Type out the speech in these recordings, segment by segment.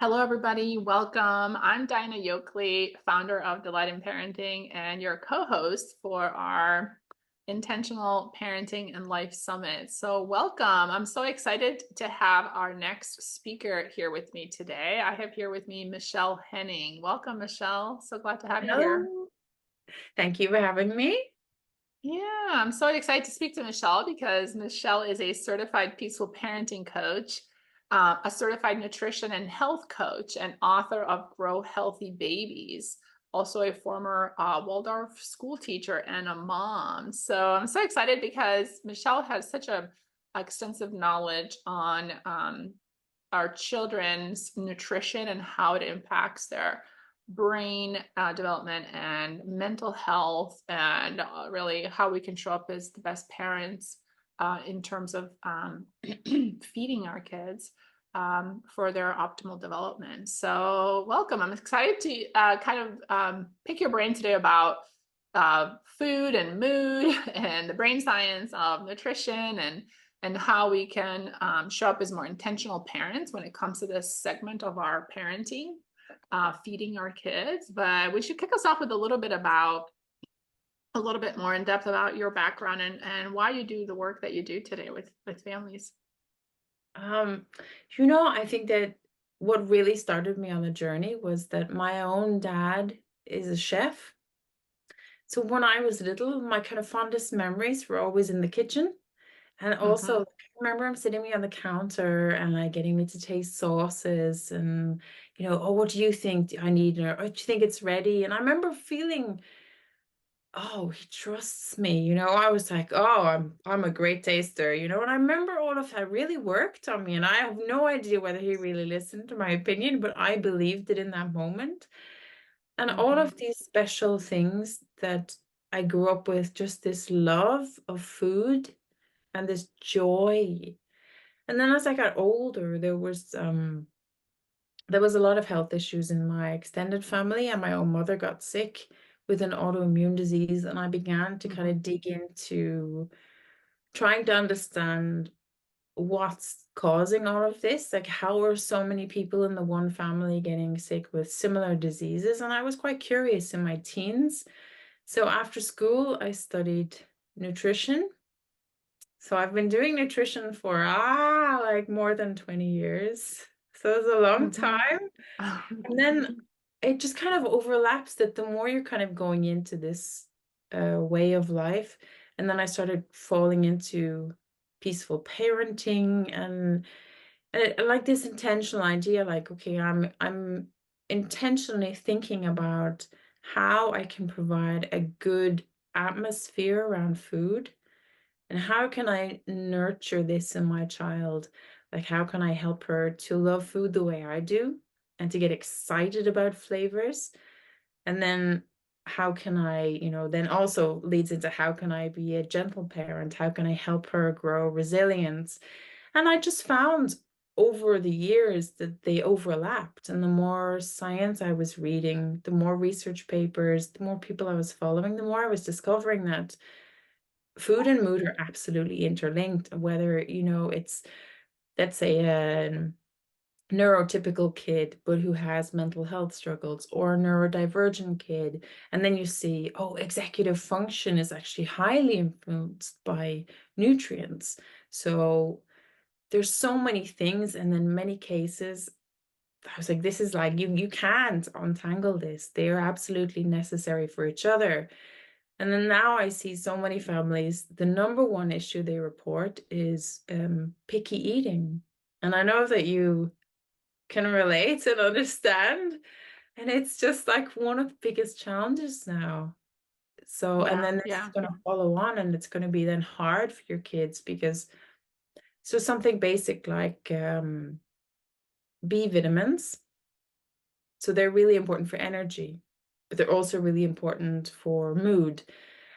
Hello, everybody. Welcome. I'm Dinah Yoakley, founder of Delight in Parenting, and your co host for our Intentional Parenting and Life Summit. So, welcome. I'm so excited to have our next speaker here with me today. I have here with me Michelle Henning. Welcome, Michelle. So glad to have you here. Hello. Thank you for having me. Yeah, I'm so excited to speak to Michelle because Michelle is a certified peaceful parenting coach, a certified nutrition and health coach, and author of Grow Healthy Babies, also a former Waldorf school teacher and a mom. So I'm so excited because Michelle has such a extensive knowledge on our children's nutrition and how it impacts their brain development and mental health, and really how we can show up as the best parents in terms of feeding our kids for their optimal development. So, welcome. I'm excited to kind of pick your brain today about food and mood and the brain science of nutrition and how we can show up as more intentional parents when it comes to this segment of our parenting, feeding our kids. But we should kick us off with a little bit more in depth about your background and why you do the work that you do today with families. Um, I think that what really started me on the journey was that my own dad is a chef. So when I was little, my kind of fondest memories were always in the kitchen. And also, Hmm. like, I remember him sitting me on the counter and like getting me to taste sauces and, oh, what do you think I need? Or oh, do you think it's ready? And I remember feeling, oh, he trusts me. I was like, oh, I'm a great taster, and I remember all of that really worked on me. And I have no idea whether he really listened to my opinion, but I believed it in that moment. And all Hmm. of these special things that I grew up with, just this love of food and this joy. And then as I got older, there was a lot of health issues in my extended family, and my own mother got sick with an autoimmune disease. And I began to kind Hmm. of dig into trying to understand what's causing all of this. Like, how are so many people in the one family getting sick with similar diseases? And I was quite curious in my teens. So after school, I studied nutrition. So I've been doing nutrition for like more than 20 years. So it's a long Hmm. time. And then it just kind of overlaps that the more you're kind of going into this way of life, and then I started falling into peaceful parenting and like this intentional idea, like, okay, I'm intentionally thinking about how I can provide a good atmosphere around food and how can I nurture this in my child? Like, how can I help her to love food the way I do and to get excited about flavors? And then how can I, then also leads into how can I be a gentle parent? How can I help her grow resilience? And I just found over the years that they overlapped. And the more science I was reading, the more research papers, the more people I was following, the more I was discovering that food and mood are absolutely interlinked, whether, it's, let's say, a neurotypical kid, but who has mental health struggles, or a neurodivergent kid. And then you see, oh, executive function is actually highly influenced by nutrients. So there's so many things. And in many cases, I was like, this is like, you can't untangle this. They are absolutely necessary for each other. And then now I see so many families, the number one issue they report is picky eating. And I know that you can relate and understand. And it's just like one of the biggest challenges now. So, and Yeah, then this is yeah. going to follow on and it's going to be then hard for your kids because so something basic like B vitamins. So they're really important for energy, but they're also really important for mood.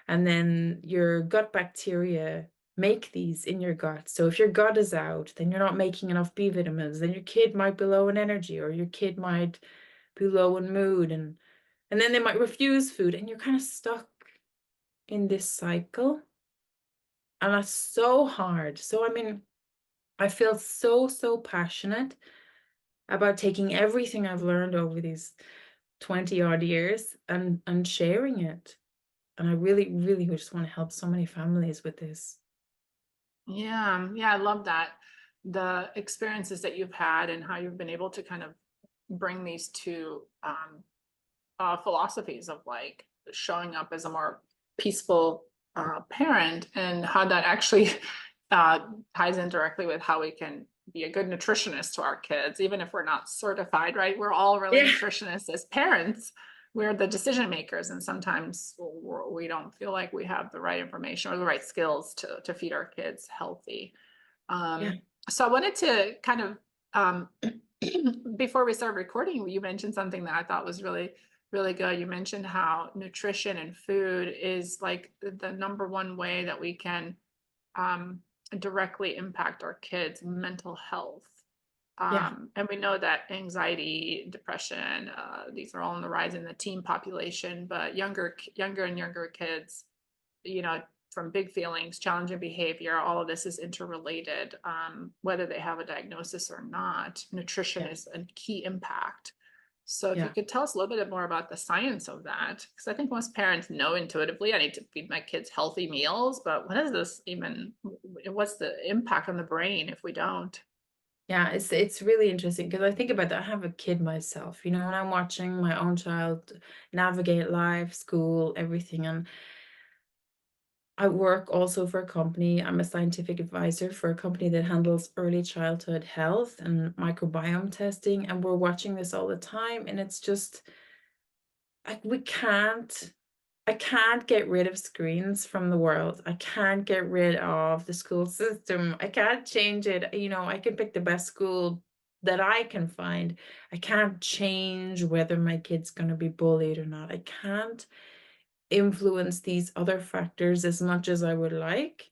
And then your gut bacteria make these in your gut. So if your gut is out, then you're not making enough B vitamins. Then your kid might be low in energy, or your kid might be low in mood, and then they might refuse food, and you're kind of stuck in this cycle. And that's so hard. So I mean, I feel so, so passionate about taking everything I've learned over these 20 odd years and sharing it. And I really, really just want to help so many families with this. Yeah, yeah, I love that. The experiences that you've had and how you've been able to kind of bring these two philosophies of like showing up as a more peaceful parent, and how that actually uh, ties in directly with how we can be a good nutritionist to our kids, even if we're not certified, right? We're all really Yeah, nutritionists as parents. We're the decision makers, and sometimes we don't feel like we have the right information or the right skills to feed our kids healthy. yeah, So I wanted to kind of before we start recording, you mentioned something that I thought was really, really good. You mentioned how nutrition and food is like the number one way that we can um, directly impact our kids' mental health. yeah, And we know that anxiety, depression, these are all on the rise in the teen population, but younger and younger kids, you know, from big feelings, challenging behavior, all of this is interrelated. Whether they have a diagnosis or not, nutrition yeah, is a key impact. So if you yeah. could tell us a little bit more about the science of that, because I think most parents know intuitively, I need to feed my kids healthy meals, but what is this even, what's the impact on the brain if we don't? Yeah, it's really interesting because I think about that. I have a kid myself, when I'm watching my own child navigate life, school, everything. And I work also for a company. I'm a scientific advisor for a company that handles early childhood health and microbiome testing. And we're watching this all the time. And it's just like I can't get rid of screens from the world. I can't get rid of the school system. I can't change it. I can pick the best school that I can find. I can't change whether my kid's going to be bullied or not. I can't influence these other factors as much as I would like.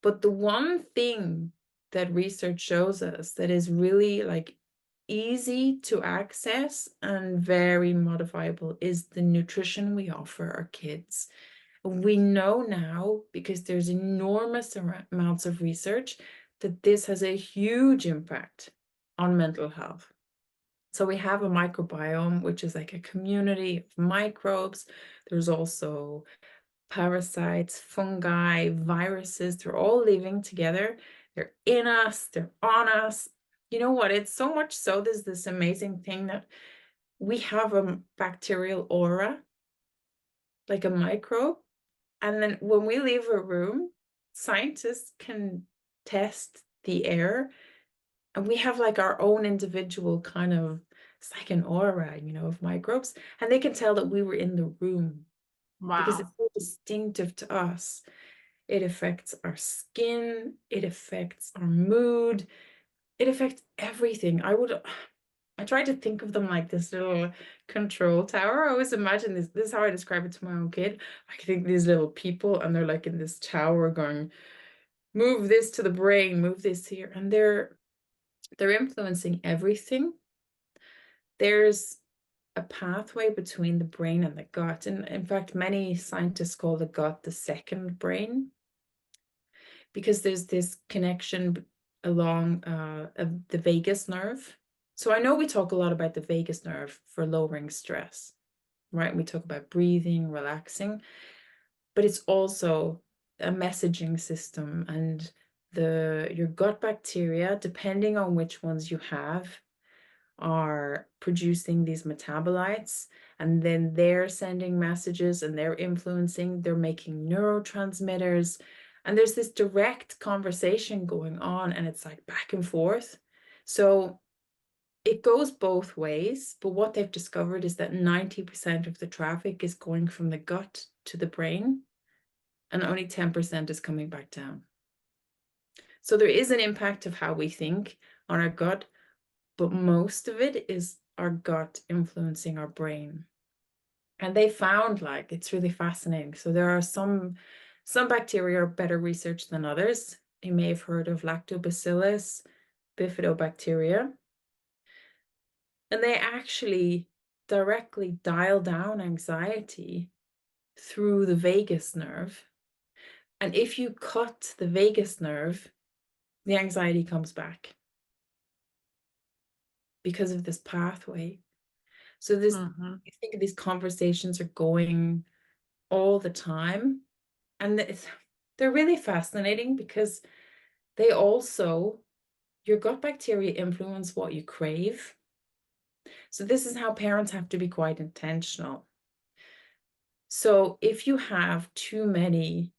But the one thing that research shows us that is really like easy to access and very modifiable is the nutrition we offer our kids. We know now, because there's enormous amounts of research, that this has a huge impact on mental health. So we have a microbiome, which is like a community of microbes. There's also parasites, fungi, viruses. They're all living together. They're in us, they're on us. You know what? It's so much so there's this amazing thing that we have a bacterial aura, like a microbe. And then when we leave a room, scientists can test the air, and we have like our own individual kind of, it's like an aura, of microbes. And they can tell that we were in the room because it's Wow. so distinctive to us. It affects our skin, it affects our mood, it affects everything. I try to think of them like this little control tower. I always imagine this is how I describe it to my own kid. I think these little people and they're like in this tower going, move this to the brain, move this here. And they're influencing everything. There's a pathway between the brain and the gut. And in fact, many scientists call the gut the second brain because there's this connection along of the vagus nerve. So I know we talk a lot about the vagus nerve for lowering stress, right? We talk about breathing, relaxing, but it's also a messaging system, and the your gut bacteria, depending on which ones you have, are producing these metabolites, and then they're sending messages and they're influencing, they're making neurotransmitters. And there's this direct conversation going on, and it's like back and forth. So it goes both ways. But what they've discovered is that 90% of the traffic is going from the gut to the brain, and only 10% is coming back down. So there is an impact of how we think on our gut, but most of it is our gut influencing our brain. And they found like it's really fascinating. So there are some bacteria are better researched than others. You may have heard of lactobacillus, bifidobacteria, and they actually directly dial down anxiety through the vagus nerve. And if you cut the vagus nerve, the anxiety comes back. because of this pathway. So this, Mm-hmm. I think these conversations are going all the time, and they're really fascinating because they also, your gut bacteria influence what you crave. So this is how parents have to be quite intentional. So if you have too many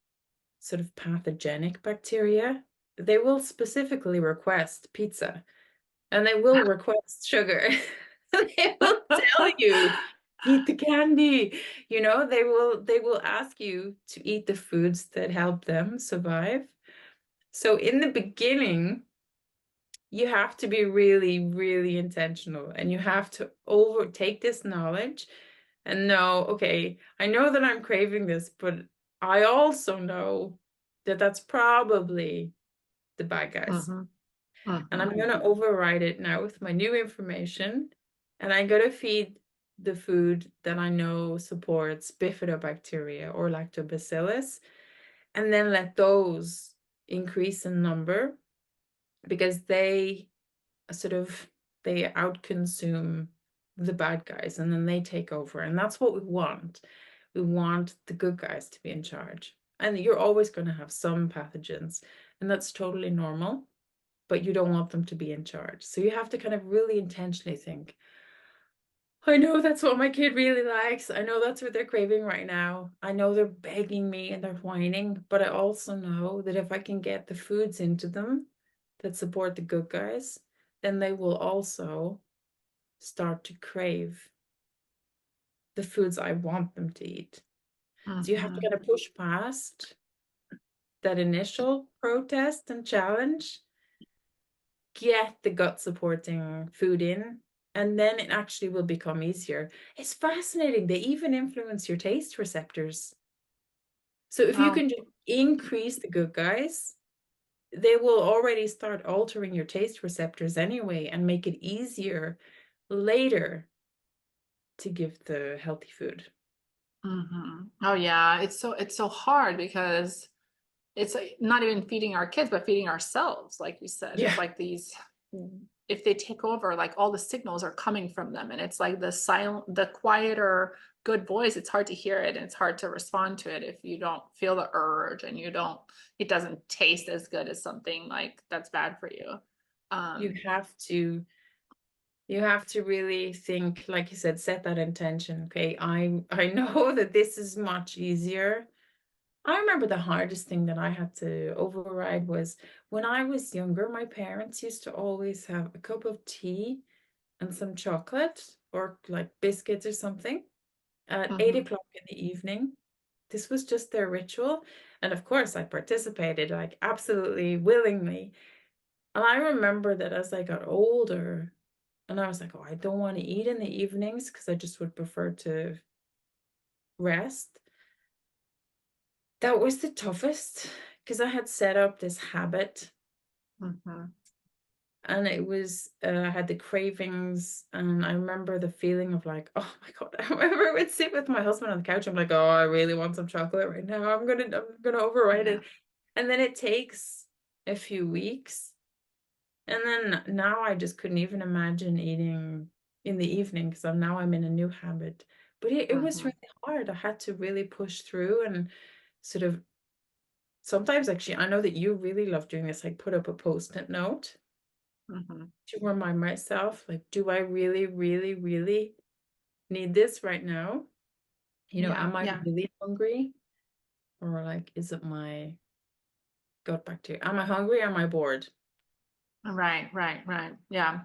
sort of pathogenic bacteria, they will specifically request pizza and they will request sugar. They will tell you, eat the candy. They will ask you to eat the foods that help them survive. So in the beginning, you have to be really, really intentional and you have to overtake this knowledge and know, okay, I know that I'm craving this, but I also know that that's probably the bad guys. Mm-hmm. And I'm Mm-hmm. going to override it now with my new information. And I'm going to feed the food that I know supports bifidobacteria or lactobacillus, and then let those increase in number because sort of they outconsume the bad guys and then they take over. And that's what we want. We want the good guys to be in charge. And you're always going to have some pathogens, and that's totally normal, but you don't want them to be in charge. So you have to kind of really intentionally think, I know that's what my kid really likes. I know that's what they're craving right now. I know they're begging me and they're whining, but I also know that if I can get the foods into them that support the good guys, then they will also start to crave the foods I want them to eat. So you have to Mm-hmm. kind of push past that initial protest and challenge, get the gut supporting food in, and then it actually will become easier. It's fascinating. They even influence your taste receptors. So if you Wow. can just increase the good guys, they will already start altering your taste receptors anyway and make it easier later to give the healthy food. Mm-hmm. Oh yeah, it's so hard because it's not even feeding our kids, but feeding ourselves. Like you said, it's Yeah, like these, if they take over, like all the signals are coming from them. And it's like the quieter, good voice, it's hard to hear it and it's hard to respond to it if you don't feel the urge and it doesn't taste as good as something like that's bad for you. you Um, have to you have to really think, like you said, set that intention. Okay, I know that this is much easier. I remember the hardest thing that I had to override was when I was younger, my parents used to always have a cup of tea and some chocolate or like biscuits or something at 8 o'clock in the evening. This was just their ritual. And of course, I participated like absolutely willingly. And I remember that as I got older, and I was like, oh, I don't want to eat in the evenings because I just would prefer to rest. That was the toughest because I had set up this habit mhm, and it was I had the cravings and I remember the feeling of like, oh my God, I remember I would sit with my husband on the couch. I'm like, oh, I really want some chocolate right now. I'm gonna override yeah. it. And then it takes a few weeks. And then now I just couldn't even imagine eating in the evening because I'm in a new habit. But it was Mhm, really hard. I had to really push through and sort of sometimes actually I know that you really love doing this, like put up a post-it note mhm. to remind myself, like, do I really, really, really need this right now? Yeah, Am I yeah. really hungry? Or like, is it my gut bacteria? Am I hungry? Am I bored? Right, right, right. Yeah.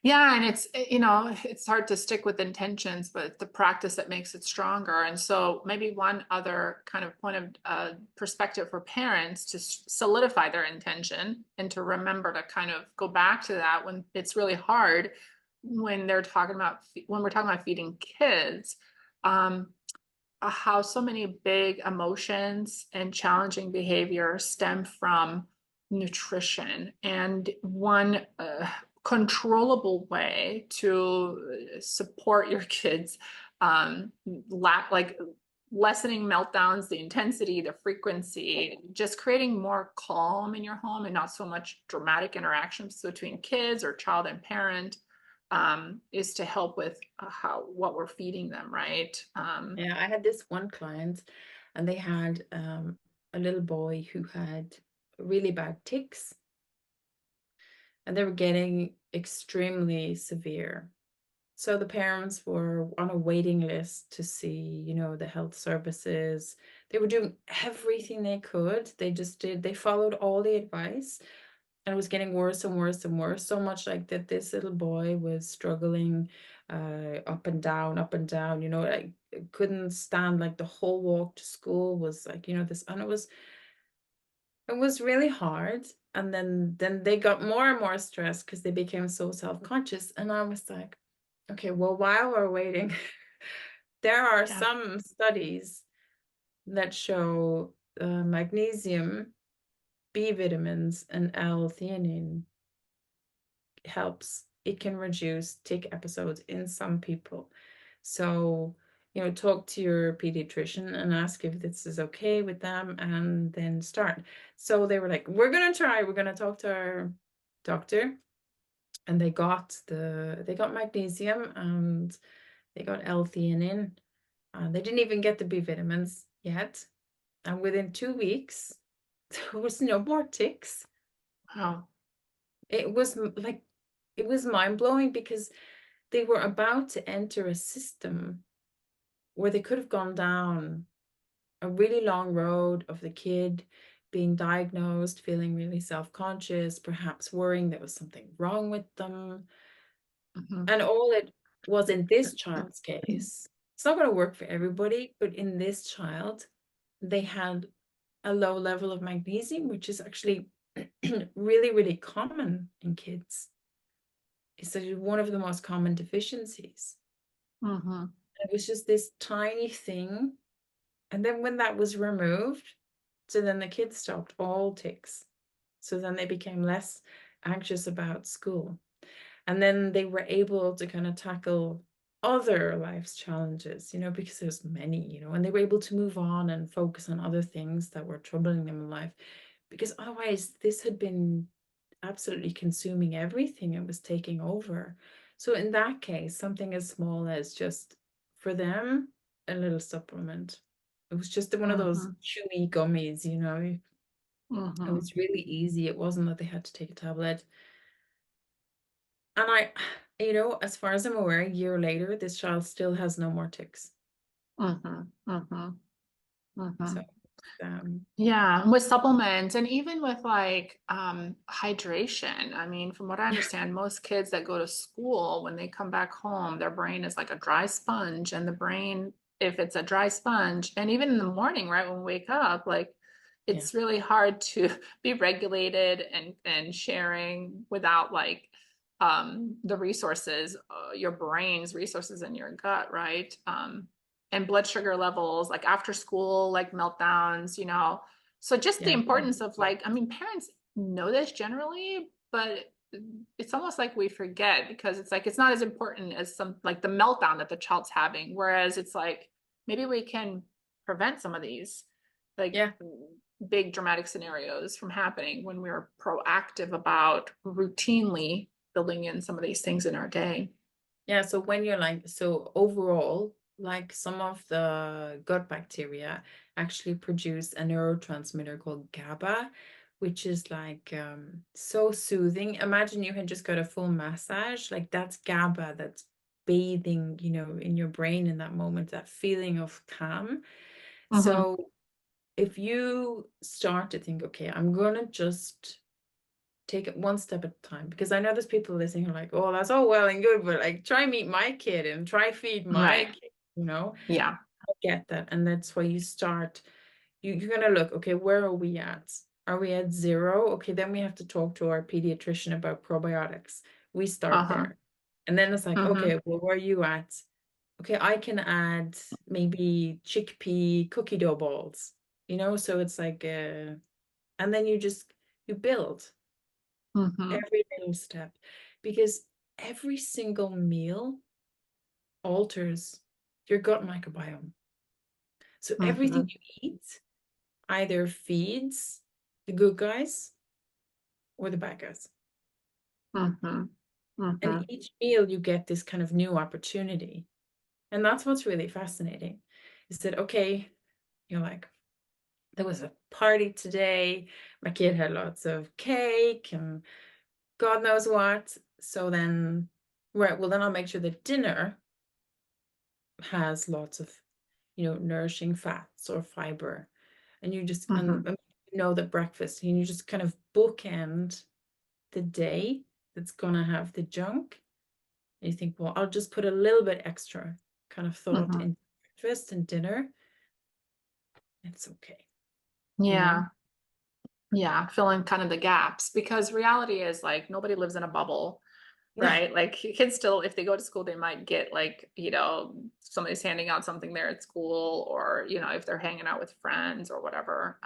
Yeah, and it's hard to stick with intentions, but it's the practice that makes it stronger. And so maybe one other kind of point of perspective for parents to solidify their intention and to remember to kind of go back to that when it's really hard when we're talking about feeding kids. Um, how so many big emotions and challenging behavior stem from nutrition. And one controllable way to support your kids, like lessening meltdowns, the intensity, the frequency, just creating more calm in your home and not so much dramatic interactions between kids or child and parent, is to help with how what we're feeding them, right? Yeah, I had this one client, and they had a little boy who had really bad tics, and they were getting extremely severe. So the parents were on a waiting list to see, the health services. They were doing everything they could. They followed all the advice, and it was getting worse and worse and worse. So much like that this little boy was struggling up and down, like couldn't stand, like the whole walk to school was like, this, and it was really hard. And then they got more and more stressed because they became so self-conscious. And I was like, okay, well, while we're waiting, there are Yeah. some studies that show magnesium, B vitamins, and L-theanine helps. It can reduce tic episodes in some people. So, talk to your pediatrician and ask if this is okay with them and then start. So they were like, we're gonna try, we're gonna talk to our doctor. And they got magnesium, and they got L-theanine. They didn't even get the B vitamins yet. And within 2 weeks, there was no more ticks. Wow. It was like, it was mind blowing because they were about to enter a system where they could have gone down a really long road of the kid being diagnosed, feeling really self-conscious, perhaps worrying there was something wrong with them. Mhm. And all it was in this child's case, it's not going to work for everybody, but in this child, they had a low level of magnesium, which is actually really, really common in kids. It's one of the most common deficiencies. Mhm. It was just this tiny thing. And then when that was removed, so then the kids stopped all tics. So then they became less anxious about school. And then they were able to kind of tackle other life's challenges, because there's many, and they were able to move on and focus on other things that were troubling them in life. Because otherwise, this had been absolutely consuming everything. It was taking over. So in that case, something as small as just for them, a little supplement. It was just one of those Mhm. chewy gummies, It Mhm. was really easy. It wasn't that they had to take a tablet. And as far as I'm aware, a year later, this child still has no more tics. Mhm. Mhm. So, Mhm. um, Yeah, with supplements and even with like hydration. I mean, from what I yeah, understand, most kids that go to school, when they come back home, their brain is like a dry sponge. And the brain, if it's a dry sponge, and even in the morning, right, when we wake up, like yeah, it's really hard to be regulated and sharing without like the resources, your brain's resources in your gut, right? And blood sugar levels, like after school, like meltdowns, so just the yeah. importance of like, I mean, parents know this generally, but it's almost like we forget because it's like it's not as important as some like the meltdown that the child's having. Whereas it's like maybe we can prevent some of these like Yeah. big dramatic scenarios from happening when we're proactive about routinely building in some of these things in our day. Yeah, so when you're like, so overall, like some of the gut bacteria actually produce a neurotransmitter called GABA, which is like so soothing. Imagine you had just got a full massage, like that's GABA that's bathing, in your brain in that moment, that feeling of calm. Mm-hmm. So if you start to think, okay, I'm gonna just take it one step at a time, because I know there's people listening who are like, oh, that's all well and good, but like try meet my kid and try feed my Right. kid. Yeah. I get that. And that's why you start, you're gonna look, okay, where are we at? Are we at zero? Okay, then we have to talk to our pediatrician about probiotics. We start Uh-huh. there. And then it's like, Mm-hmm. okay, well, where are you at? Okay, I can add maybe chickpea cookie dough balls, so it's like and then you build Mm-hmm. every little step, because every single meal alters your gut microbiome. So everything Mm-hmm. you eat either feeds the good guys or the bad guys. Mm-hmm. And Mm-hmm. each meal you get this kind of new opportunity. And that's what's really fascinating is that, okay, you're like, there was a party today. My kid had lots of cake and God knows what. So then, right, well, then I'll make sure that dinner has lots of, nourishing fats or fiber. And you just, Mm-hmm. and you know that breakfast, and you just kind of bookend the day that's going to have the junk. And you think, well, I'll just put a little bit extra kind of thought Mm-hmm. in breakfast and dinner. It's okay, you know? Yeah. Yeah. Filling kind of the gaps because reality is like nobody lives in a bubble. No. Right? Like kids still, if they go to school, they might get like, somebody's handing out something there at school, or, if they're hanging out with friends or whatever.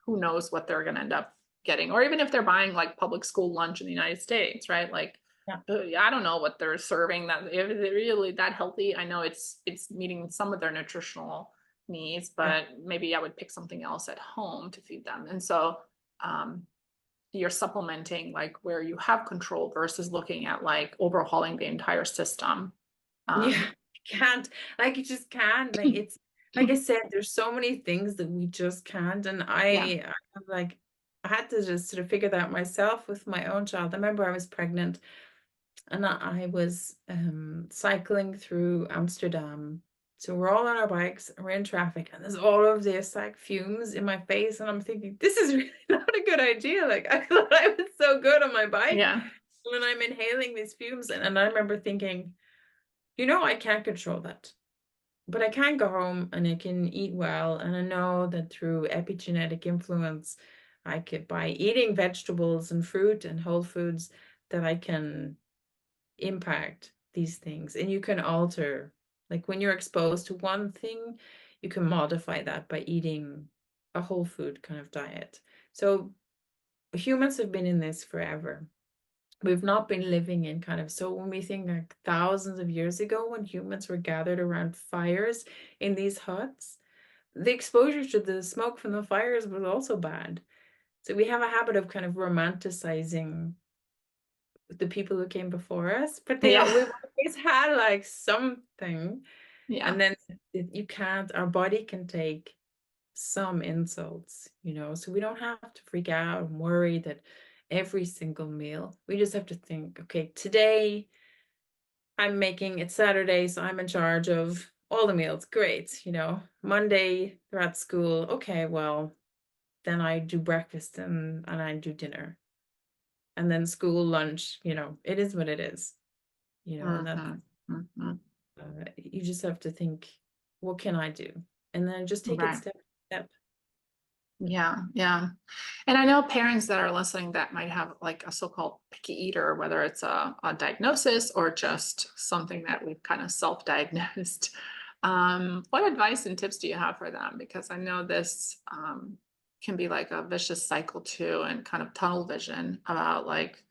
Who knows what they're going to end up getting, or even if they're buying like public school lunch in the United States, right? Like, Yeah. I don't know what they're serving that if it's really that healthy. I know it's meeting some of their nutritional needs, Yeah. but maybe I would pick something else at home to feed them. And so, um, you're supplementing like where you have control versus looking at like overhauling the entire system. Yeah. Um, Can't, like, you just can't. Like, it's, like I said, there's so many things that we just can't. And yeah, I'm like, I had to just sort of figure that out myself with my own child. I remember I was pregnant and I was cycling through Amsterdam. So we're all on our bikes, we're in traffic, and there's all of this like fumes in my face, and I'm thinking, this is really not a good idea. Like I thought I was so good on my bike, yeah, and I'm inhaling these fumes, and I remember thinking, I can't control that. But I can go home and I can eat well, and I know that through epigenetic influence, I could by eating vegetables and fruit and whole foods that I can impact these things, and you can alter, like when you're exposed to one thing you can modify that by eating a whole food kind of diet. So humans have been in this forever. We've not been living in kind of, so when we think like thousands of years ago when humans were gathered around fires in these huts, the exposure to the smoke from the fires was also bad. So we have a habit of kind of romanticizing the people who came before us, but yeah, we've always had like something, yeah. and then you can't, our body can take some insults, so we don't have to freak out and worry that every single meal. We just have to think, okay, today it's Saturday, so I'm in charge of all the meals. Great, Monday they're at school. Okay, well, then I do breakfast and I do dinner. And then school lunch, it is what it is. And that's Hmm. Hmm. you just have to think, what can I do? And then just take it Right. step by step. Yeah, yeah. And I know parents that are listening that might have like a so-called picky eater, whether it's a diagnosis or just something that we've kind of self-diagnosed. What advice and tips do you have for them? Because I know this can be like a vicious cycle too, and kind of tunnel vision about like,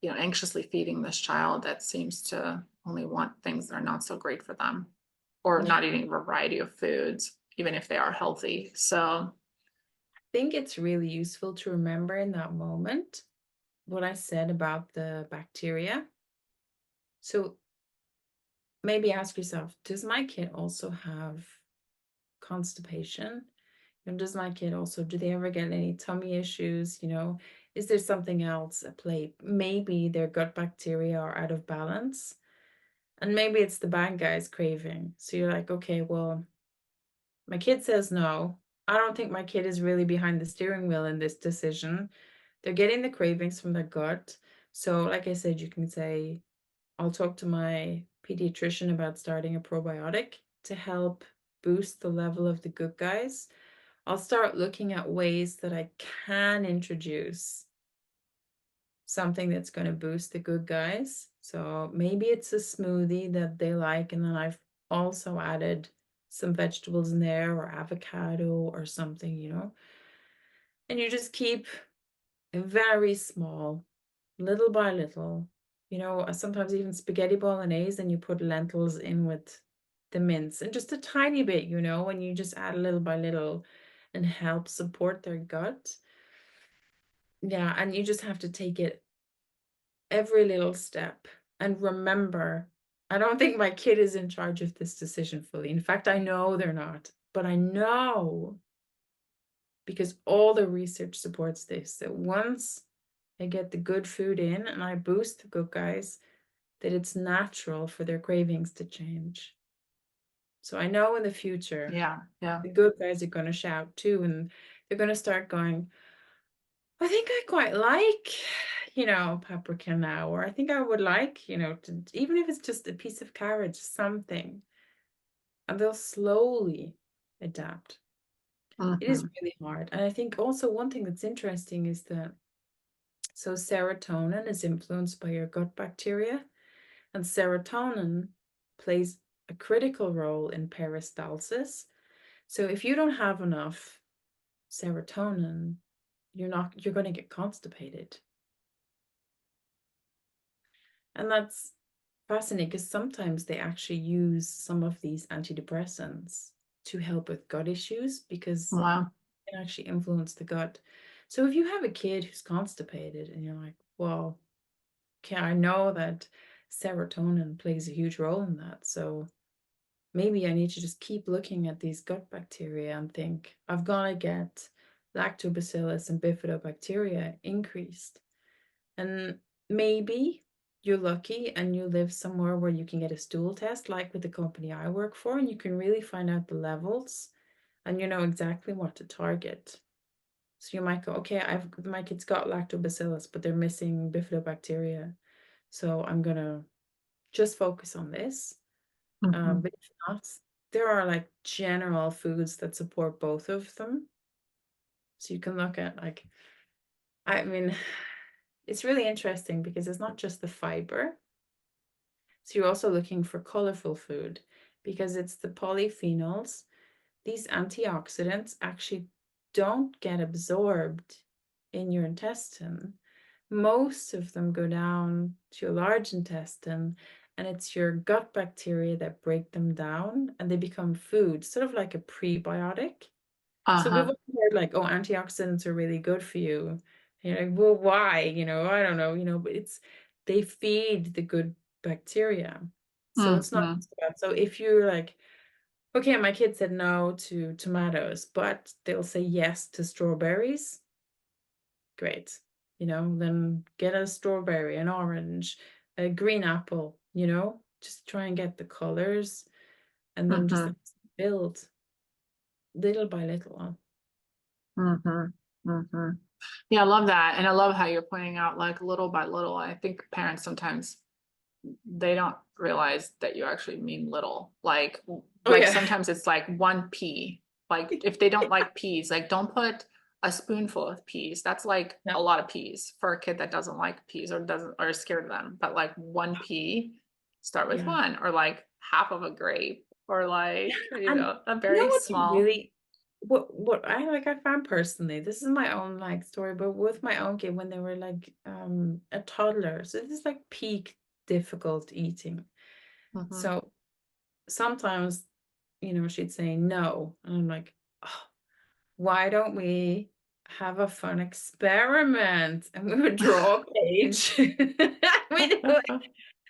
anxiously feeding this child that seems to only want things that are not so great for them, or Yeah. not eating a variety of foods, even if they are healthy. So, I think it's really useful to remember in that moment what I said about the bacteria. So maybe ask yourself, does my kid also have constipation? And does my kid also, do they ever get any tummy issues? Is there something else at play? Maybe their gut bacteria are out of balance. And maybe it's the bad guy's craving. So you're like, okay, well, my kid says no. I don't think my kid is really behind the steering wheel in this decision. They're getting the cravings from their gut. So, like I said, you can say, I'll talk to my pediatrician about starting a probiotic to help boost the level of the good guys. I'll start looking at ways that I can introduce something that's going to boost the good guys. So maybe it's a smoothie that they like, and then I've also added some vegetables in there or avocado or something. And you just keep very small, little by little. Sometimes even spaghetti bolognese, and you put lentils in with the mince and just a tiny bit, and you just add little by little and help support their gut. Yeah, and you just have to take it every little step. And remember, I don't think my kid is in charge of this decision fully. In fact, I know they're not, but I know because all the research supports this that once I get the good food in and I boost the good guys, that it's natural for their cravings to change. So I know in the future, Yeah, yeah. the good guys are going to shout too, and they're going to start going, I think I quite like, paprika now, or I think I would like, even if it's just a piece of carrot, something, and they'll slowly adapt. It is Hmm. really hard. And I think also one thing that's interesting is that so serotonin is influenced by your gut bacteria, and serotonin plays a critical role in peristalsis. So if you don't have enough serotonin, you're going to get constipated. And that's fascinating because sometimes they actually use some of these antidepressants to help with gut issues because Wow. it can actually influence the gut. So if you have a kid who's constipated and you're like, well, okay, I know that serotonin plays a huge role in that. So maybe I need to just keep looking at these gut bacteria and think, I've got to get lactobacillus and bifidobacteria increased. And maybe you're lucky and you live somewhere where you can get a stool test, like with the company I work for, and you can really find out the levels and you know exactly what to target. So you might go, okay, my kid's got lactobacillus, but they're missing bifidobacteria. So I'm gonna just focus on this. Hmm. But if not, there are like general foods that support both of them. So you can look at like, I mean, it's really interesting because it's not just the fiber. So you're also looking for colorful food because it's the polyphenols. These antioxidants actually don't get absorbed in your intestine. Most of them go down to your large intestine, and it's your gut bacteria that break them down and they become food, sort of like a prebiotic. So we've Uh-huh. all heard like, oh, antioxidants are really good for you. And you're like, well, why? I don't know, but they feed the good bacteria. So it's not Hmm. just about, so if you're like, okay, my kid said no to tomatoes, but they'll say yes to strawberries, great. Then get a strawberry, an orange, a green apple, just try and get the colors and then just Hmm. build little by little. Hmm. Hmm. Yeah, I love that. And I love how you're pointing out like little by little. I think parents sometimes they don't realize that you actually mean little. Oh Like yeah. sometimes it's like one pea. Like if they don't like peas, like don't put a spoonful of peas. That's like Yeah. a lot of peas for a kid that doesn't like peas or doesn't or is scared of them. But like one pea, start with Yeah. one, or like half of a grape, or like, And a you know very what's small. really what I found personally, this is my own like story, but with my own kid when they were like a toddler. So this is like peak difficult eating. Hmm. So sometimes, she'd say no. And I'm like, oh, why don't we have a fun experiment? And we would draw a page. We do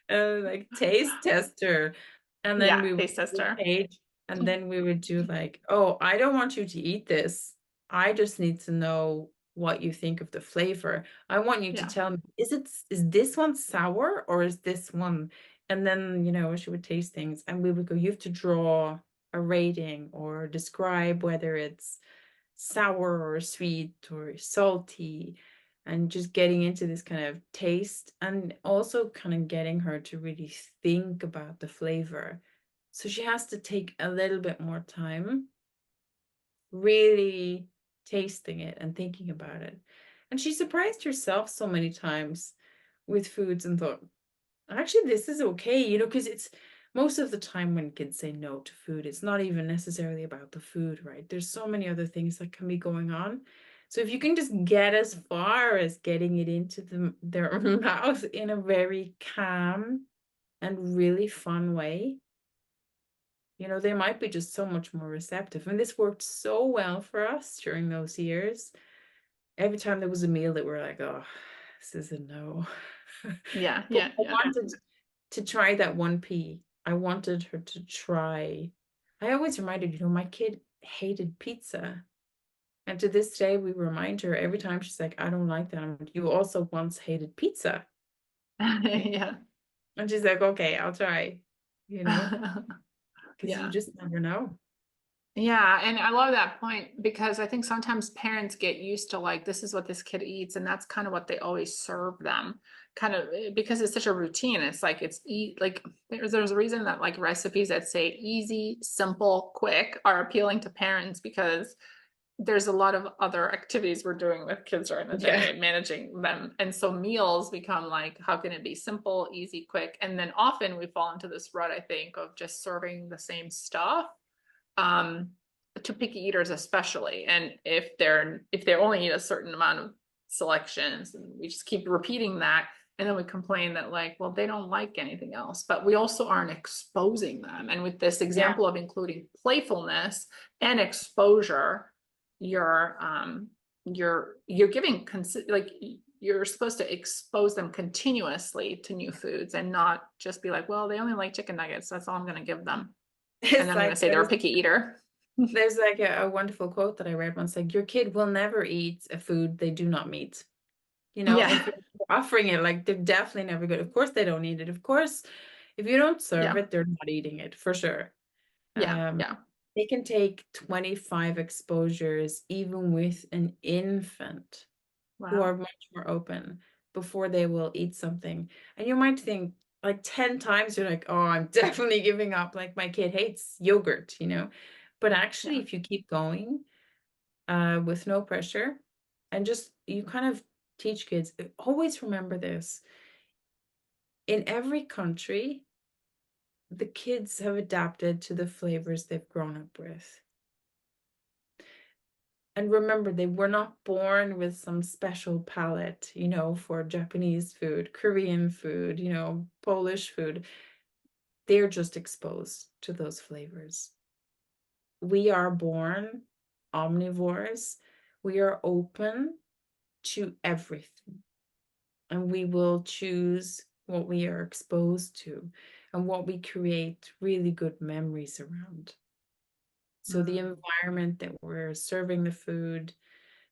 like taste tester. And then Yeah, we would taste do a tester. page, and then we would do like, oh, I don't want you to eat this. I just need to know what you think of the flavor. I want you to Yeah. tell me, is this one sour or is this one? And then, she would taste things and we would go, you have to draw a rating or describe whether it's sour or sweet or salty, and just getting into this kind of taste and also kind of getting her to really think about the flavor. So she has to take a little bit more time really tasting it and thinking about it. And she surprised herself so many times with foods and thought, actually, this is okay, because it's most of the time when kids say no to food, it's not even necessarily about the food, right? There's so many other things that can be going on. So if you can just get as far as getting it into their mouth in a very calm and really fun way, they might be just so much more receptive. And this worked so well for us during those years. Every time there was a meal that we're like, oh, this is a no. Yeah, But yeah, I yeah. wanted to try that 1P. I wanted her to try. I always reminded, my kid hated pizza. And to this day, we remind her every time she's like, I don't like that. I'm like, you also once hated pizza. Yeah. And she's like, okay, I'll try, you know, because you Yeah. just never know. Yeah, and I love that point because I think sometimes parents get used to like this is what this kid eats and that's kind of what they always serve them. Kind of because it's such a routine. It's like it's eat like there's a reason that like recipes that say easy, simple, quick are appealing to parents because there's a lot of other activities we're doing with kids during the Yeah. day, managing them. And so meals become like, how can it be simple, easy, quick? And then often we fall into this rut, I think, of just serving the same stuff um, to picky eaters especially. And if they only eat a certain amount of selections, and we just keep repeating that, and then we complain that like, well, they don't like anything else. But we also aren't exposing them. And with this Yeah. example of including playfulness and exposure, you're giving like you're supposed to expose them continuously to new foods and not just be like, well, they only like chicken nuggets. That's all I'm going to give them. And It's then I'm going to like say they're a picky eater. there's like a wonderful quote that I read once, like, your kid will never eat a food they do not meet. If Yeah. you're offering it, like, they're definitely never good. Of course they don't eat it. Of course, if you don't serve Yeah. it, they're not eating it for sure. Yeah. Um, Yeah. they can take 25 exposures even with an infant who Wow. are much more open before they will eat something. And you might think like 10 times, you're like, oh, I'm definitely giving up. Like my kid hates yogurt. But actually, Yeah. if you keep going with no pressure and just you kind of teach kids, always remember this. In every country, the kids have adapted to the flavors they've grown up with. And remember, they were not born with some special palate, for Japanese food, Korean food, Polish food. They're just exposed to those flavors. We are born omnivores. We are open to everything, and we will choose what we are exposed to and what we create really good memories around. So the Mm. environment that we're serving the food,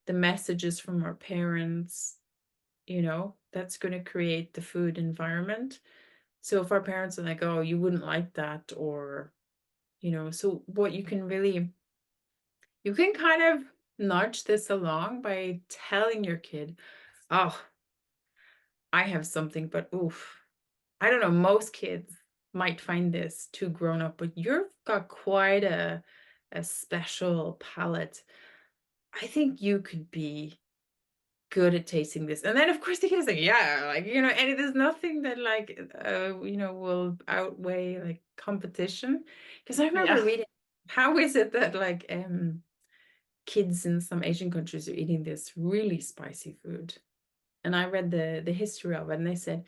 the messages from our parents, that's going to create the food environment. So if our parents are like, oh, you wouldn't like that, or, so what you can kind of nudge this along by telling your kid, oh, I have something, but oof, I don't know, most kids might find this too grown up, but you've got quite a special palate. I think you could be good at tasting this. And then of course the kid is like, yeah, like, and there's nothing that like will outweigh like competition. Because I remember Yeah. reading, how is it that like kids in some Asian countries are eating this really spicy food? And I read the history of it, and they said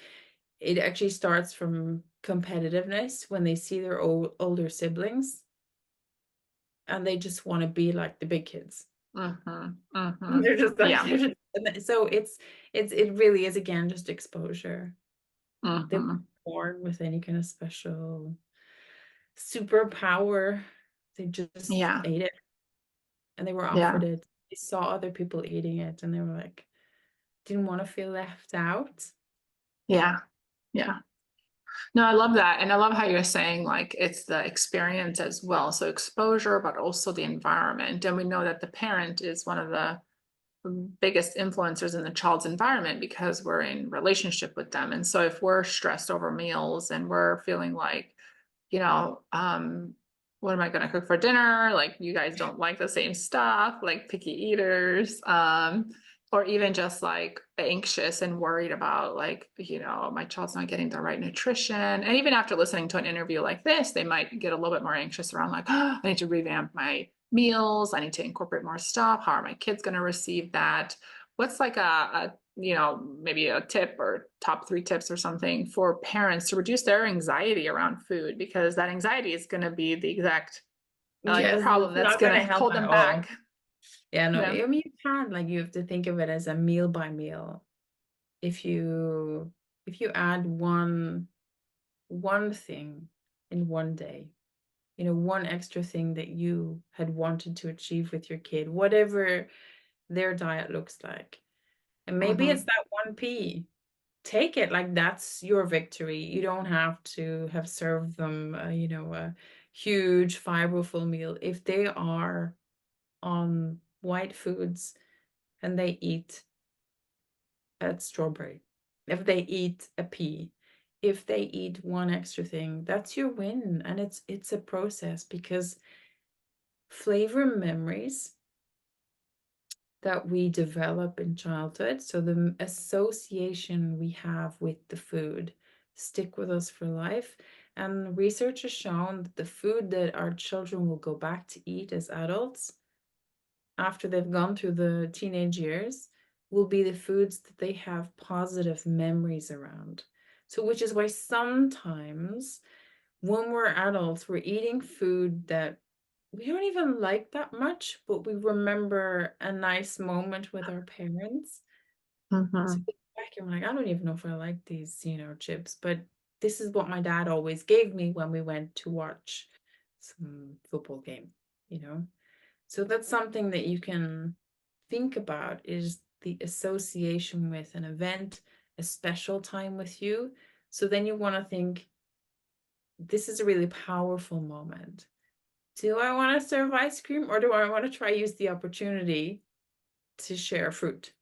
it actually starts from competitiveness when they see their older siblings and they just want to be like the big kids. Mm-hmm. Mm-hmm. They're just like Yeah. they're just, so it really is again just exposure. They weren't Mm-hmm. born with any kind of special superpower. They just Yeah. ate it and they were offered Yeah. it. They saw other people eating it and they were like, didn't want to feel left out. Yeah. Yeah. No, I love that. And I love how you're saying like it's the experience as well. So exposure, but also the environment. And we know that the parent is one of the biggest influencers in the child's environment because we're in relationship with them. And so if we're stressed over meals and we're feeling like, you know, what am I going to cook for dinner? Like you guys don't like the same stuff, like picky eaters, or even just like anxious and worried about like, my child's not getting the right nutrition. And even after listening to an interview like this, they might get a little bit more anxious around like, oh, I need to revamp my meals. I need to incorporate more stuff. How are my kids going to receive that? What's like maybe a tip or top 3 tips or something for parents to reduce their anxiety around food? Because that anxiety is going to be the exact like Yes, problem it's that's not going gonna to help hold at them all. back. Yeah, no, Yeah. I mean you can't, like, you have to think of it as a meal by meal. If you if you add one thing in one day, one extra thing that you had wanted to achieve with your kid, whatever their diet looks like. And maybe it's Mm-hmm. that one pea. Take it like that's your victory. You don't have to have served them, a huge fiberful meal. If they are on white foods and they eat a strawberry, if they eat a pea, if they eat one extra thing, that's your win. And it's a process because flavor memories that we develop in childhood, so the association we have with the food, stick with us for life. And research has shown that the food that our children will go back to eat as adults after they've gone through the teenage years will be the foods that they have positive memories around. So, which is why sometimes when we're adults, we're eating food that we don't even like that much, but we remember a nice moment with our parents. So Mm-hmm. we go back and we're like, I don't even know if I like these, chips, but this is what my dad always gave me when we went to watch some football game, you know? So that's something that you can think about is the association with an event, a special time with you. So then you want to think, this is a really powerful moment. Do I want to serve ice cream or do I want to try use the opportunity to share fruit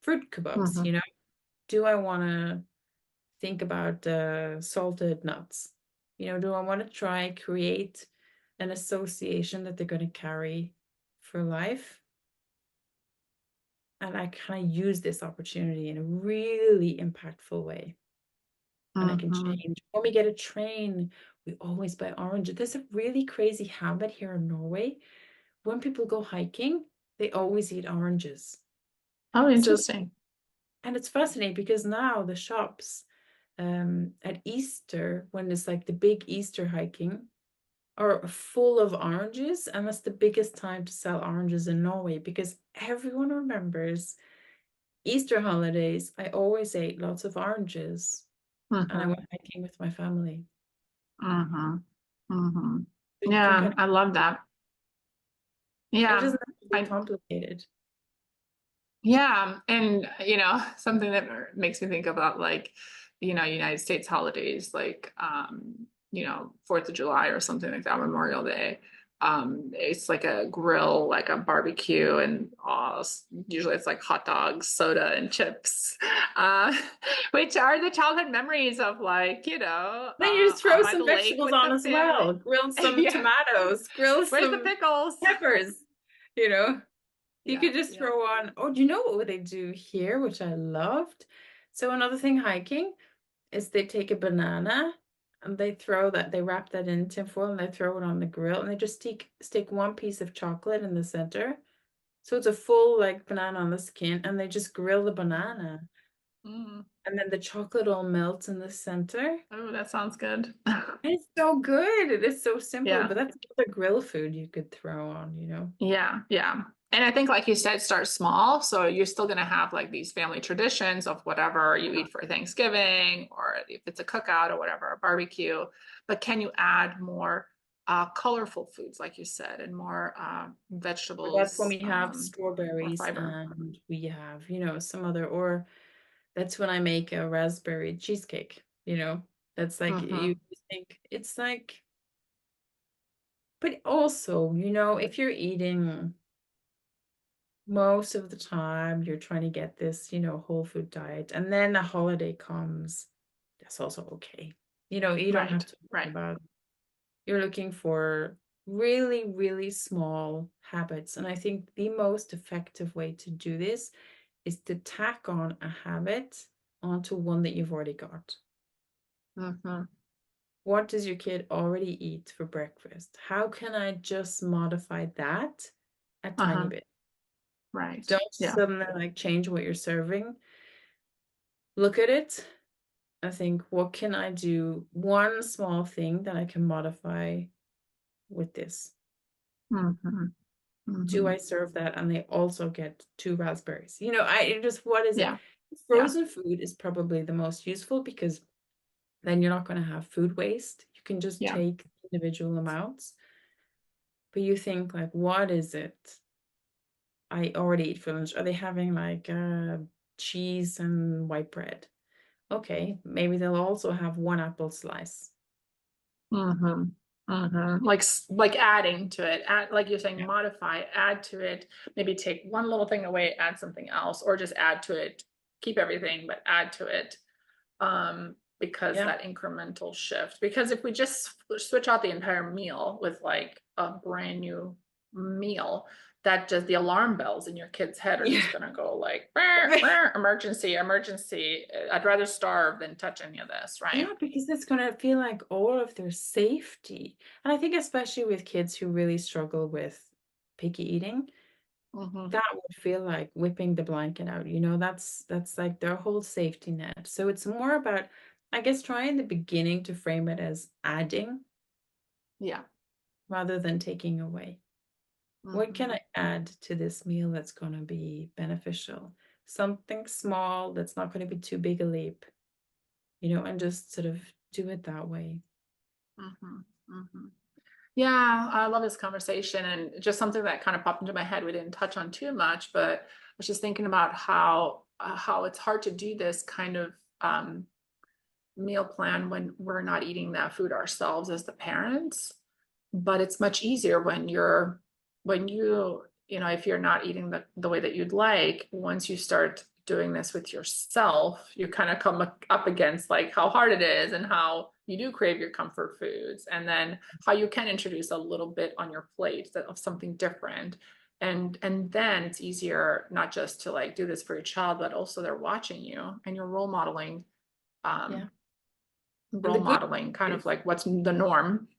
kebabs, Mm-hmm. Do I want to think about salted nuts? Do I want to try create an association that they're going to carry for life? And I kind of use this opportunity in a really impactful way. And I can Mm-hmm. change. When we get a train, we always buy oranges. There's a really crazy habit here in Norway. When people go hiking, they always eat oranges. Oh, So, interesting. and it's fascinating because now the shops at Easter, when it's like the big Easter hiking, are full of oranges. And that's the biggest time to sell oranges in Norway because everyone remembers Easter holidays. I always ate lots of oranges and I Mm-hmm. went hiking with my family. Mm-hmm. Mm-hmm. So you can kind Yeah, of, I love that. and it Yeah. doesn't have to be I complicated. Yeah, and something that makes me think about like, United States holidays, like 4th of July or something like that, Memorial Day. It's like a grill, like a barbecue, and usually it's like hot dogs, soda, and chips, uh, which are the childhood memories of like, Then you just throw by some the lake vegetables with on the as family. well. Grill some Yeah, tomatoes, grill where's the some pickles? peppers, you know. You Yeah, could just yeah. throw on, oh, do you know what they do here, which I loved? So another thing hiking is they take a banana and they wrap that in tinfoil and they throw it on the grill and they just stick one piece of chocolate in the center. So it's a full like banana on the skin and they just grill the banana. Mm. And then the chocolate all melts in the center. Oh, that sounds good. And it's so good. It is so simple, Yeah. but that's another grill food you could throw on. Yeah, yeah. And I think, like you said, start small. So you're still going to have like these family traditions of whatever you eat for Thanksgiving, or if it's a cookout or whatever, a barbecue. But can you add more colorful foods, like you said, and more That's when vegetables, we have more strawberries fiber? and we have, some other, or that's when I make a raspberry cheesecake. That's like Mm-hmm. you think it's like, but also, if you're eating most of the time, you're trying to get this, whole food diet, and then a holiday comes, that's also okay. You don't have Right, to worry right. about you're looking for really, really small habits. And I think the most effective way to do this is to tack on a habit onto one that you've already got. Mm-hmm. What does your kid already eat for breakfast? How can I just modify that a tiny Uh-huh. bit? Right. Don't Yeah. suddenly like change what you're serving. Look at it. I think, what can I do? One small thing that I can modify with this. Mm-hmm. Do Mm-hmm. I serve that? And they also get two raspberries. I just, what is it? Yeah. Yeah. Frozen food is probably the most useful because then you're not going to have food waste. You can just Yeah. take individual amounts. But you think like, what is it I already eat for lunch? Are they having like cheese and white bread? Okay, maybe they'll also have one apple slice. Mm-hmm. Mm-hmm. Like adding to it, add, like you're saying, Yeah. modify, add to it, maybe take one little thing away, add something else, or just add to it, keep everything, but add to it. Because Yeah. that incremental shift. Because if we just switch out the entire meal with like a brand new meal, that just the alarm bells in your kid's head are Yeah. just gonna go like "Rah, rah, emergency, emergency. I'd rather starve than touch any of this, right? Yeah, because it's gonna feel like all of their safety. And I think especially with kids who really struggle with picky eating, Mm-hmm. that would feel like whipping the blanket out. That's like their whole safety net. So it's more about, I guess, try in the beginning to frame it as adding Yeah. rather than taking away. What can Mm-hmm. I add to this meal that's going to be beneficial? Something small that's not going to be too big a leap, and just sort of do it that way. Mm-hmm. Mm-hmm. Yeah, I love this conversation and just something that kind of popped into my head we didn't touch on too much, but I was just thinking about how it's hard to do this kind of meal plan when we're not eating that food ourselves as the parents. But it's much easier when if you're not eating the way that you'd like, once you start doing this with yourself, you kind of come up against like how hard it is and how you do crave your comfort foods, and then how you can introduce a little bit on your plate of something different. And then it's easier not just to like do this for your child, but also they're watching you and you're Yeah. um, And the role good modeling kind of news, like what's the norm.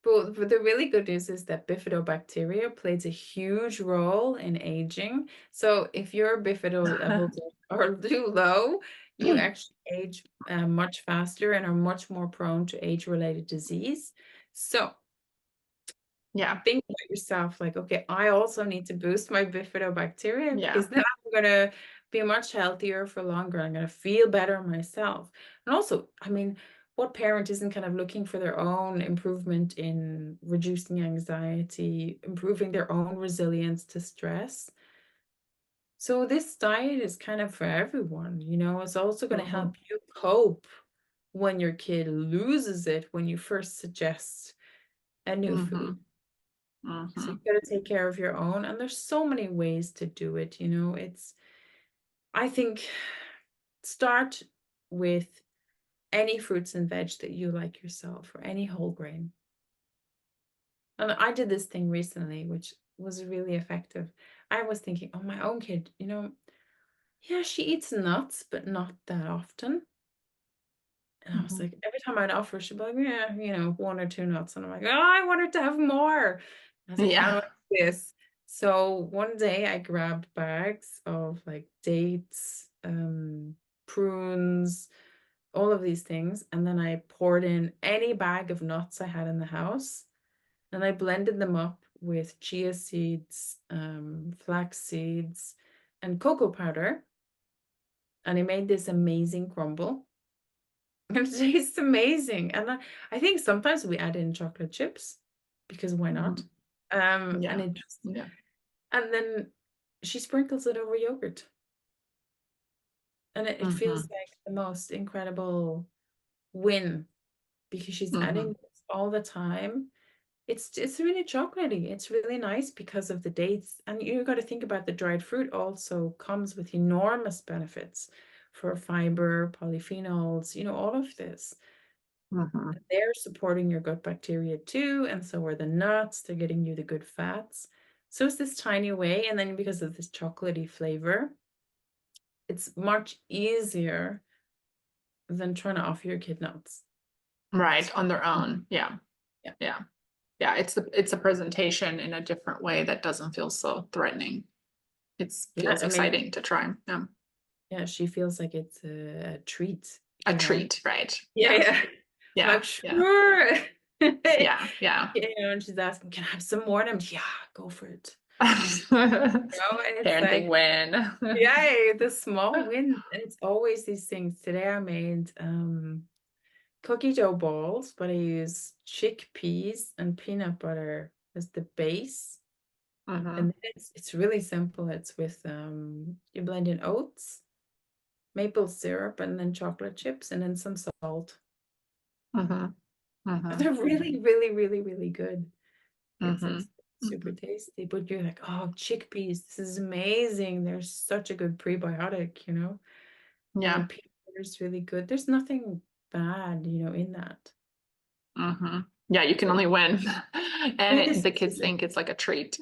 but the really good news is that bifidobacteria plays a huge role in aging. So if your bifido levels are too low, you actually age much faster and are much more prone to age-related disease. So Yeah. think about yourself like, okay, I also need to boost my bifidobacteria Yeah. because then I'm going to be much healthier for longer. I'm going to feel better myself. And also, I mean, what parent isn't kind of looking for their own improvement in reducing anxiety, improving their own resilience to stress? So this diet is kind of for everyone, it's also going to Hmm. help you cope when your kid loses it when you first suggest a new food. Hmm. So Hmm. you got to take care of your own. And there's so many ways to do it. I think start with any fruits and veg that you like yourself or any whole grain. And I did this thing recently, which was really effective. I was thinking, oh, my own kid, yeah, she eats nuts, but not that often. And I was Hmm. like, every time I'd offer, she'd be like, yeah, one or two nuts. And I'm like, oh, I want her to have more. I was like, how do I Yeah. do this? So one day I grabbed bags of like dates, prunes, all of these things. And then I poured in any bag of nuts I had in the house. And I blended them up with chia seeds, flax seeds, and cocoa powder. And I made this amazing crumble. It tastes amazing. And I think sometimes we add in chocolate chips because why not? Hmm. And Yeah. it just Yeah. and then she sprinkles it over yogurt. And it feels Hmm. like the most incredible win because she's adding Hmm. this all the time. It's really chocolatey. It's really nice because of the dates. And you got to think about the dried fruit also comes with enormous benefits for fiber, polyphenols, all of this. Hmm. They're supporting your gut bacteria too, and so are the nuts. They're getting you the good fats. So it's this tiny way, and then because of this chocolatey flavor, it's much easier than trying to offer your kid nuts. Right. On their own. Yeah. Yeah, Yeah. Yeah. It's a presentation in a different way that doesn't feel so threatening. It yeah. feels I mean, exciting to try. Yeah. yeah, she feels like it's a treat, A you know. treat, right? Yeah, Yeah. yeah. I'm Yeah. like, Yeah. sure. Yeah. Yeah. And she's asking, can I have some more? And I'm, yeah, go for it. And it's Parenting like, win. yeah, the small wins. And it's always these things. Today I made cookie dough balls, but I use chickpeas and peanut butter as the base. And Hmm. then it's really simple. It's with you blend in oats, maple syrup, and then chocolate chips, and then some salt. Hmm. They're Hmm. really, really, really, really good. It's Hmm. super Hmm. tasty, but you're like, oh, chickpeas, this is amazing. They're such a good prebiotic, you know. And then Yeah. peanut butter is really good. There's nothing bad, you know, in that. Hmm. Yeah, you can But only win. And yes, the kids think it's like a treat.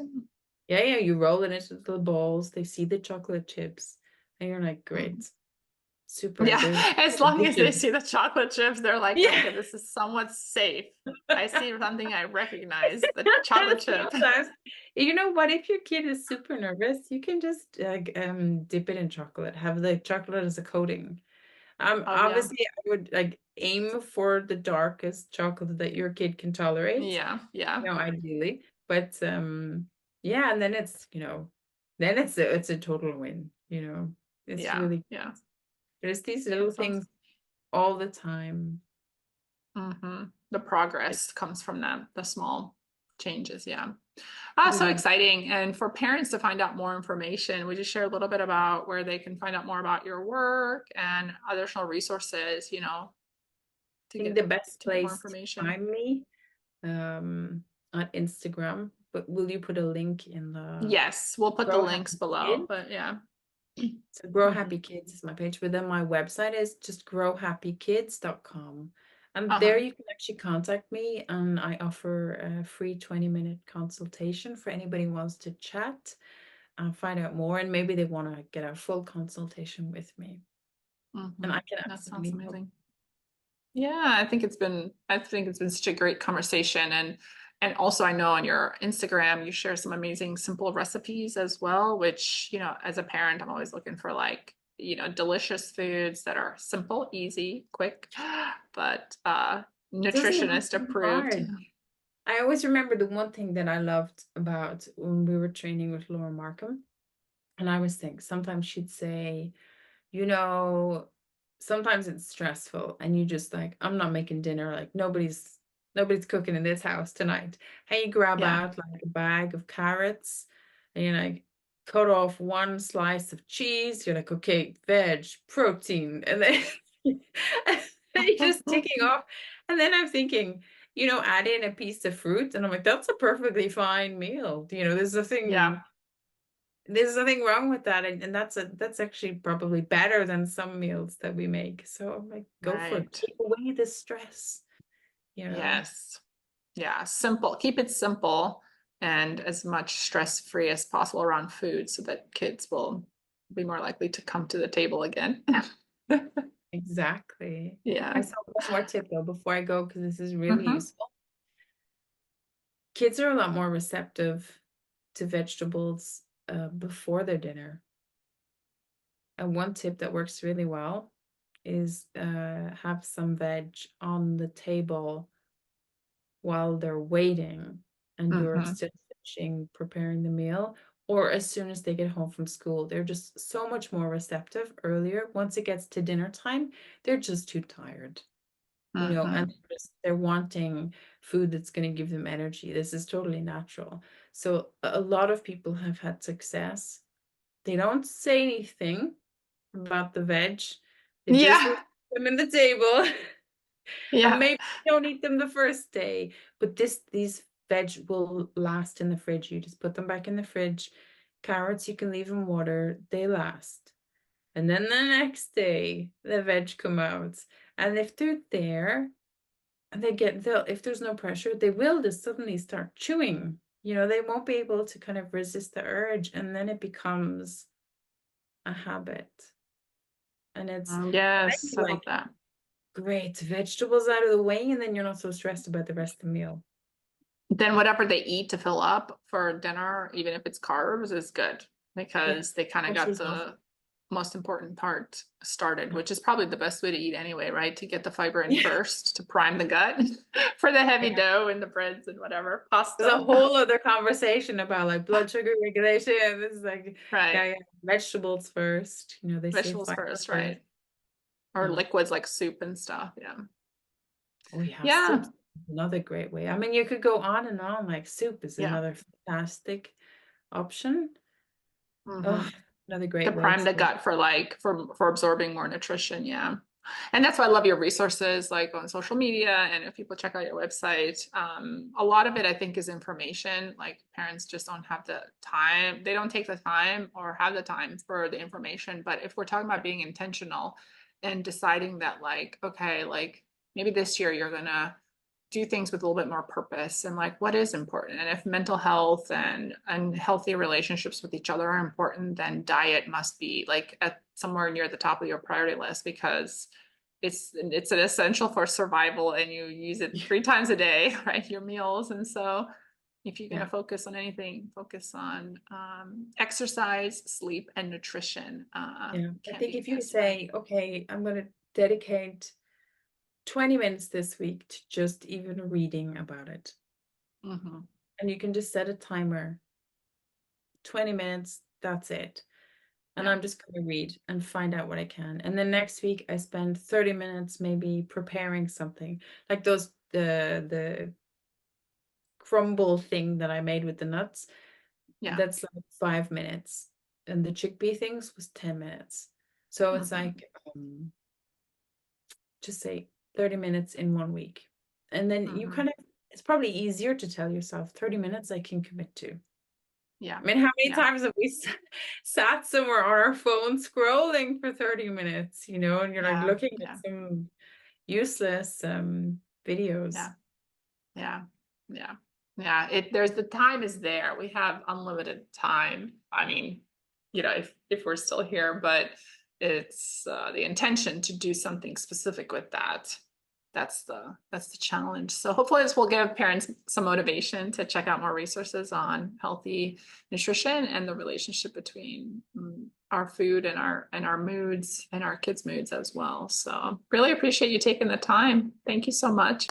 yeah, yeah, you roll it into the balls. They see the chocolate chips, and you're like, Mhm. great, super. Yeah, They're like as long as they addicted. see the chocolate chips, they're like, Yeah. okay, this is somewhat safe. I see something I recognize, the chocolate chip. Sometimes, you know what? If your kid is super nervous, you can just dip it in chocolate. Have the chocolate as a coating. Oh yeah. Obviously, I would like aim for the darkest chocolate that your kid can tolerate, Yeah, you yeah, know, ideally. But yeah, and then then it's a total win, you know. It's yeah, really yeah. there's these little That sounds. things all the time. The progress comes from them, the small changes. Yeah. Ah, so Yeah. exciting. And for parents to find out more information, would you share a little bit about where they can find out more about your work and additional resources, to I think the best get more place to information? find me um on Instagram, but will you put a link in the Yes, we'll put the Grow links Happy below, Kid? but yeah. So Grow Hmm. Happy Kids is my page, but then my website is just growhappykids.com. And there Uh-huh. you can actually contact me and I offer a free 20-minute consultation for anybody who wants to chat and find out more and maybe they want to get a full consultation with me. And I can That sounds absolutely help. amazing. Yeah, I think it's been such a great conversation, and also I know on your Instagram you share some amazing simple recipes as well, which, as a parent, I'm always looking for like, delicious foods that are simple, easy, quick, but It doesn't have nutritionist to be approved. hard. I always remember the one thing that I loved about when we were training with Laura Markham. And I was thinking sometimes she'd say, you know, sometimes it's stressful and you just like, I'm not making dinner, like nobody's cooking in this house tonight. And you grab Yeah. out like a bag of carrots and you like cut off one slice of cheese. You're like, okay, veg, protein, and then and you're just ticking off. And then I'm thinking, add in a piece of fruit, and I'm like, that's a perfectly fine meal. Yeah, There's nothing wrong with that, and that's actually probably better than some meals that we make. So I'm like, go for it. right. Take away the stress, you know. Yes. Yeah, simple. Keep it simple and as much stress-free as possible around food so that kids will be more likely to come to the table again. Exactly. I Yeah. saw one more tip though before I go because this is really Hmm. useful. Kids are a lot more receptive to vegetables before their dinner. And one tip that works really well is have some veg on the table while they're waiting and you're Hmm. still finishing preparing the meal, or as soon as they get home from school. They're just so much more receptive earlier. Once it gets to dinner time, they're just too tired, and Hmm. they're wanting food that's going to give them energy. This is totally natural. So a lot of people have had success. They don't say anything about the veg. They just Yeah. leave them in the table. And Yeah. maybe you don't eat them the first day, but these veg will last in the fridge. You just put them back in the fridge. Carrots, you can leave in water, they last. And then the next day, the veg come out. And if they're there and if there's no pressure, they will just suddenly start chewing. They won't be able to kind of resist the urge, and then it becomes a habit. And then Yes, I you're love like, that. great, vegetables out of the way, and then you're not so stressed about the rest of the meal. Then whatever they eat to fill up for dinner, even if it's carbs, is good Yeah, because they kind of got especially healthy. to most important part started, which is probably the best way to eat anyway, right? To get the fiber in Yeah. first to prime the gut for the heavy Yeah. dough and the breads and whatever, There's a pasta. whole other conversation about like blood sugar regulation. This is like, yeah, Right. yeah, vegetables first. You know, they say Vegetables fiber first, first. right? Or Yeah. liquids like soup and stuff. Yeah. Oh yeah, soup Yeah. is another great way. I mean, you could go on and on. Like soup is Yeah. another fantastic option. Hmm. Oh, another To great way prime the to. gut for like for absorbing more nutrition. Yeah. And that's why I love your resources like on social media. And if people check out your website, a lot of it I think is information. Like parents just don't have the time. They don't take the time or have the time for the information. But if we're talking about being intentional and deciding that like, okay, like maybe this year you're gonna do things with a little bit more purpose and like what is important. And if mental health and healthy relationships with each other are important, then diet must be like at somewhere near the top of your priority list because it's an essential for survival and you use it 3 times a day, right? Your meals. And so if you're going to Yeah, focus on anything, focus on exercise, sleep, and nutrition. yeah. I Can't think be if you missed, right? say, okay, I'm going to dedicate 20 minutes this week to just even reading about it, Mm-hmm. and you can just set a timer, 20 minutes, that's it. And Yeah. I'm just going to read and find out what I can. And then next week I spend 30 minutes maybe preparing something like the crumble thing that I made with the nuts. Yeah. That's like 5 minutes. And the chickpea things was 10 minutes. So it's Mm-hmm. like just say 30 minutes in 1 week. And then you Mm-hmm. kind of it's probably easier to tell yourself 30 minutes I can commit to. Yeah. I mean, how many Yeah. times have we sat somewhere on our phone scrolling for 30 minutes, and you're like Yeah. looking at Yeah. some useless videos. Yeah. Yeah. Yeah. Yeah. There's the time is there. We have unlimited time. I mean, if we're still here, but it's the intention to do something specific with that. That's the challenge. So hopefully this will give parents some motivation to check out more resources on healthy nutrition and the relationship between our food and our moods and our kids' moods as well. So really appreciate you taking the time. Thank you so much.